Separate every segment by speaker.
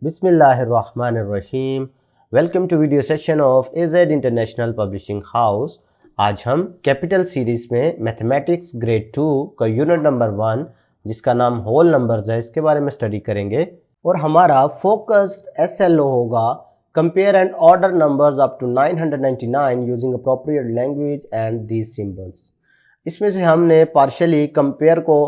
Speaker 1: बिस्मिल्लाहिर्रहमानिर्रहीम। Welcome to video session of A Z international publishing house. आज हम कैपिटल सीरीज में मैथमेटिक्स ग्रेड 2 का यूनिट नंबर 1 जिसका नाम होल नंबर्स है, इसके बारे में स्टडी करेंगे। और हमारा फोकस्ड एसएलओ होगा compare and order numbers up to 999 using appropriate language and these symbols. इसमें से हमने पार्शियली कंपेयर को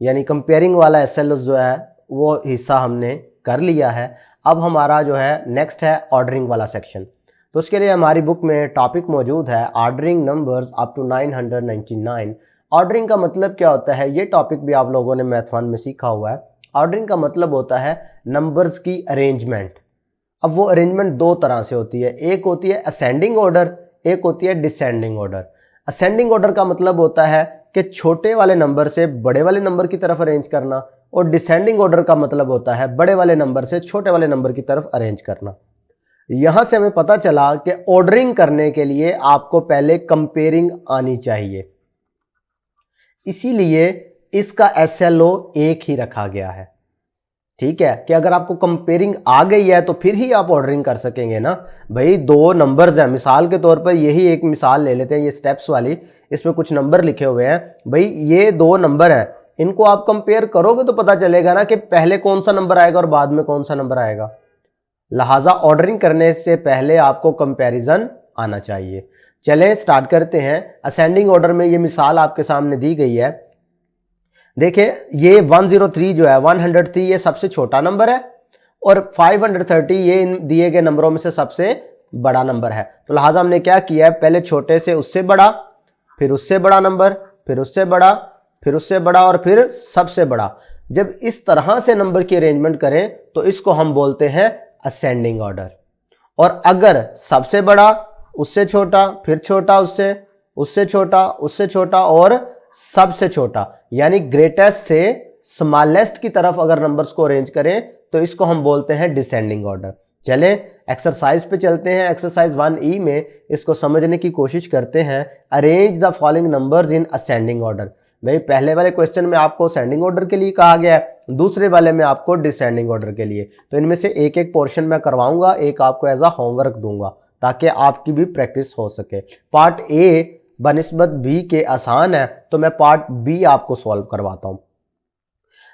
Speaker 1: यानी कंपेयरिंग वाला एसएलओ जो है वो हिस्सा हमने कर लिया है। अब हमारा जो है नेक्स्ट है ऑर्डरिंग वाला सेक्शन। तो उसके लिए हमारी बुक में टॉपिक मौजूद है ordering numbers up to 999। Ordering का मतलब क्या होता है, ये टॉपिक भी आप लोगों ने मैथ 1 में सीखा हुआ है। ऑर्डरिंग का मतलब होता है नंबर्स की अरेंजमेंट। अब वो अरेंजमेंट दो तरह से होती है, एक होती है असेंडिंग ऑर्डर, एक होती है डिसेंडिंग ऑर्डर। असेंडिंग ऑर्डर का मतलब होता है कि छोटे वाले नंबर से बड़े वाले नंबर की तरफ अरेंज करना, और डिसेंडिंग ऑर्डर का मतलब होता है बड़े वाले नंबर से छोटे वाले नंबर की तरफ अरेंज करना। यहां से हमें पता चला कि ऑर्डरिंग करने के लिए आपको पहले कंपेयरिंग आनी चाहिए, इसीलिए इसका एसएलओ एक ही रखा गया है। ठीक है कि अगर आपको कंपेयरिंग आ गई है तो फिर ही आप ऑर्डरिंग कर सकेंगे ना। भाई दो नंबर्स हैं, मिसाल के तौर पर यही एक मिसाल ले लेते हैं, ये स्टेप्स वाली, इसमें कुछ नंबर लिखे हुए हैं। भाई ये दो नंबर हैं, इनको आप कंपेयर करोगे तो पता चलेगा ना कि पहले कौन सा नंबर आएगा और बाद में कौन सा नंबर आएगा। लिहाजा ऑर्डरिंग करने से पहले आपको कंपैरिजन आना चाहिए। चलें स्टार्ट करते हैं। असेंडिंग ऑर्डर में ये मिसाल आपके सामने दी गई है। देखिए ये 103 जो है 103 ये सबसे छोटा नंबर है, और 530 ये इन दिए गए नंबरों में से सबसे बड़ा नंबर है। तो लिहाजा हमने क्या किया है, पहले छोटे से उससे बड़ा, फिर उससे बड़ा नंबर, फिर उससे बड़ा, फिर उससे बड़ा, और फिर सबसे बड़ा। जब इस तरह से नंबर की अरेंजमेंट करें तो इसको हम बोलते हैं असेंडिंग ऑर्डर। और अगर सबसे बड़ा, उससे छोटा, फिर छोटा, उससे छोटा, उससे छोटा और सबसे छोटा, यानी ग्रेटेस्ट से स्मॉलेस्ट की तरफ अगर नंबर्स को अरेंज करें तो इसको हम बोलते हैं डिसेंडिंग ऑर्डर। चलें एक्सरसाइज पे चलते हैं। एक्सरसाइज 1E में इसको समझने की कोशिश करते हैं। Arrange the following numbers in ascending order. भाई पहले वाले क्वेश्चन में आपको असेंडिंग ऑर्डर के लिए कहा गया है, दूसरे वाले में आपको डिसेंडिंग ऑर्डर के लिए। तो इनमें से एक एक पोर्शन मैं करवाऊंगा, एक आपको एज अ होमवर्क दूंगा ताकि आपकी भी प्रैक्टिस हो सके। पार्ट ए बनिस्बत बी के आसान है, तो मैं पार्ट बी आपको सॉल्व करवाता हूं।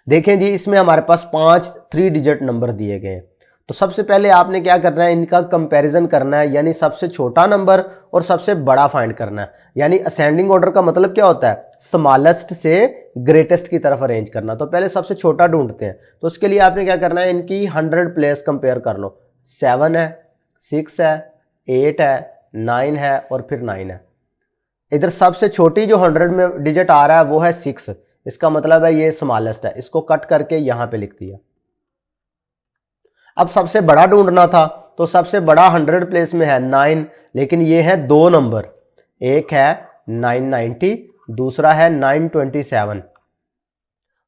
Speaker 1: देखें जी, इसमें हमारे पास 5 3 डिजिट नंबर दिए गए हैं। तो सबसे पहले आपने क्या करना है, इनका कंपैरिजन करना है, यानी सबसे छोटा नंबर और सबसे बड़ा फाइंड करना है। यानी असेंडिंग ऑर्डर का मतलब क्या होता है, स्मॉलेस्ट से ग्रेटेस्ट की तरफ अरेंज करना। तो पहले सबसे छोटा ढूंढते हैं। तो उसके लिए आपने क्या करना है, इनकी 100 प्लेस कंपेयर कर लो। 7 है, 6 है, 8 है, 9 है और फिर 9 है। इधर सबसे छोटी जो 100 में डिजिट आ रहा है वो है 6, इसका मतलब है ये स्मॉलेस्ट है, इसको कट करके यहां पे लिख दिया। अब सबसे बड़ा ढूंढना था, तो सबसे बड़ा 100 प्लेस में है 9, लेकिन ये है दो नंबर, एक है 990, दूसरा है 927।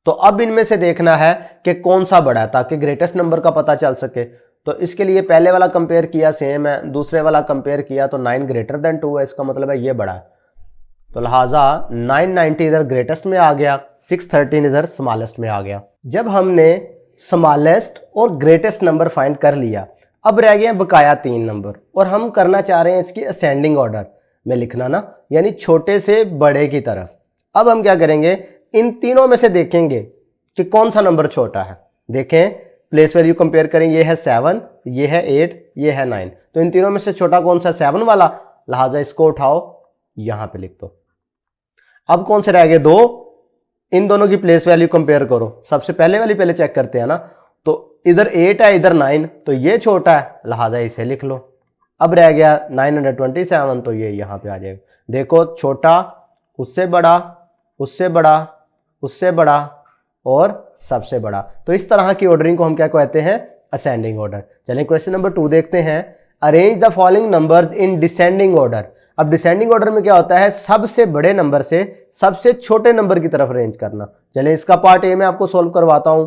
Speaker 1: तो अब इनमें से देखना है कि कौन सा बड़ा है ताकि ग्रेटेस्ट नंबर का पता चल सके। तो इसके लिए पहले वाला कंपेयर किया सेम है, दूसरे वाला कंपेयर किया तो 9 ग्रेटर देन 2 है, इसका मतलब है ये बड़ा है। तो लिहाजा 990 इधर ग्रेटेस्ट में आ गया, 613 इधर स्मॉलेस्ट में आ गया। जब हमने स्मॉलेस्ट और ग्रेटेस्ट नंबर फाइंड कर लिया, अब रह गया बकाया 3 नंबर, और हम करना चाह रहे हैं इसकी असेंडिंग ऑर्डर में लिखना ना, यानी छोटे से बड़े की तरफ। अब हम क्या करेंगे, इन तीनों में से देखेंगे कि कौन सा नंबर छोटा है। देखें प्लेस वैल्यू कंपेयर करें, ये है 7, ये है 8, ये है 9। तो इन तीनों में से छोटा कौन सा, 7 वाला, लिहाजा इसको उठाओ यहां पे लिख दो। अब कौन से रह गए, 2, इन दोनों की प्लेस वैल्यू कंपेयर करो। सबसे पहले वाली पहले चेक करते हैं ना, तो इधर 8 है, इधर 9, तो ये छोटा है, लिहाजा इसे लिख लो। अब रह गया 927, तो ये यहां पे आ जाएगा। देखो छोटा, उससे बड़ा, उससे बड़ा, उससे बड़ा और सबसे बड़ा। तो इस तरह की ऑर्डरिंग को हम क्या कहते हैं, असेंडिंग ऑर्डर। चलिए क्वेश्चन नंबर 2 देखते हैं। Arrange the following numbers in descending order. अब डिसेंडिंग ऑर्डर में क्या होता है, सबसे बड़े नंबर से सबसे छोटे नंबर की तरफ अरेंज करना। चलिए इसका पार्ट ए में आपको सोल्व करवाता हूं।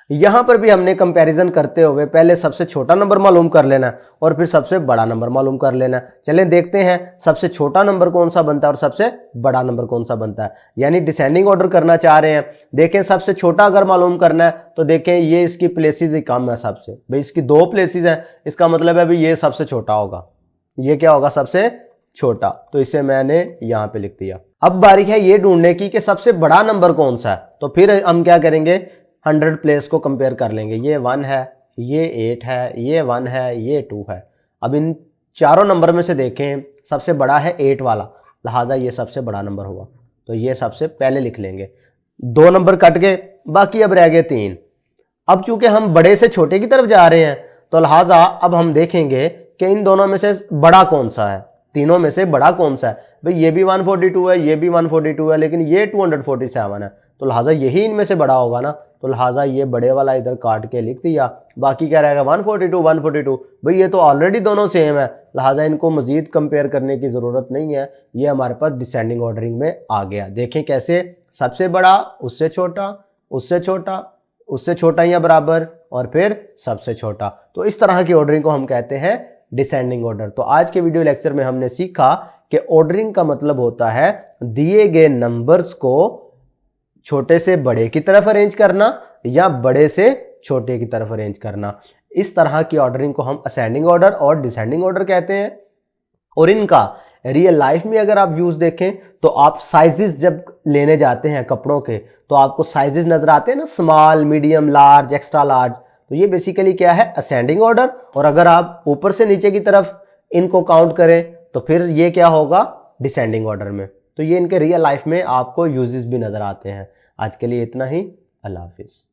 Speaker 1: यहां पर भी हमने कंपैरिजन करते हुए पहले सबसे छोटा नंबर मालूम कर लेना है और फिर सबसे बड़ा नंबर मालूम कर लेना है। चलें देखते हैं सबसे छोटा नंबर कौन सा बनता है और सबसे बड़ा नंबर कौन सा बनता है, यानी डिसेंडिंग ऑर्डर करना चाह रहे हैं। देखें सबसे छोटा अगर मालूम करना है तो देखें ये इसकी प्लेसेस ही कम है सबसे, भाई इसकी 2 प्लेसेस हैं, इसका मतलब है भाई ये सबसे छोटा होगा, ये क्या होगा सबसे छोटा, तो इसे मैंने यहां पे लिख दिया। अब बारी है ये ढूंढने की कि सबसे बड़ा नंबर कौन सा है, तो फिर हम क्या करेंगे 100 प्लेस को कंपेयर कर लेंगे, ये 1 है, ये 8 है, ये 1 है, ये 2 है। अब इन चारों नंबर में से देखें सबसे बड़ा है 8 वाला, लिहाजा ये सबसे बड़ा नंबर हुआ, तो ये सबसे पहले लिख लेंगे। 2 नंबर कट गए, बाकी अब रह गए 3। अब चूंकि हम बड़े से छोटे की तरफ जा रहे हैं तो लिहाजा अब हम देखेंगे कि इन दोनों में से बड़ा कौन सा है, तीनों में से बड़ा कौन सा है। भाई ये भी 142 है, ये भी 142 है, लेकिन ये 247 है, तो लिहाजा यही इनमें से बड़ा होगा ना, तो लिहाजा ये बड़े वाला इधर काट के लिख दिया। बाकी क्या रहेगा 142 142, भाई ये तो ऑलरेडी दोनों सेम है, लिहाजा इनको मजीद कंपेयर करने की जरूरत नहीं है, ये हमारे पास डिसेंडिंग ऑर्डरिंग में आ गया। देखें कैसे, सबसे बड़ा, उससे छोटा, उससे छोटा, उससे छोटा या बराबर, और फिर सबसे छोटा। तो इस तरह की ऑर्डरिंग को हम कहते हैं डिसेंडिंग ऑर्डर। तो आज के वीडियो लेक्चर में हमने सीखा कि ऑर्डरिंग का मतलब होता है दिए गए नंबर्स को छोटे से बड़े की तरफ अरेंज करना या बड़े से छोटे की तरफ अरेंज करना। इस तरह की ऑर्डरिंग को हम असेंडिंग ऑर्डर और डिसेंडिंग ऑर्डर कहते हैं। और इनका रियल लाइफ में अगर आप यूज देखें तो आप साइजेस जब लेने जाते हैं कपड़ों के तो आपको साइजेस नजर आते हैं ना, small, medium, large, extra large, तो ये बेसिकली क्या है असेंडिंग ऑर्डर। और अगर आप ऊपर से नीचे की तरफ इनको काउंट करें तो फिर ये क्या होगा डिसेंडिंग ऑर्डर में। तो ये इनके रियल लाइफ में आपको यूजेस भी नजर आते हैं। आज के लिए इतना ही, अल्लाह हाफिज।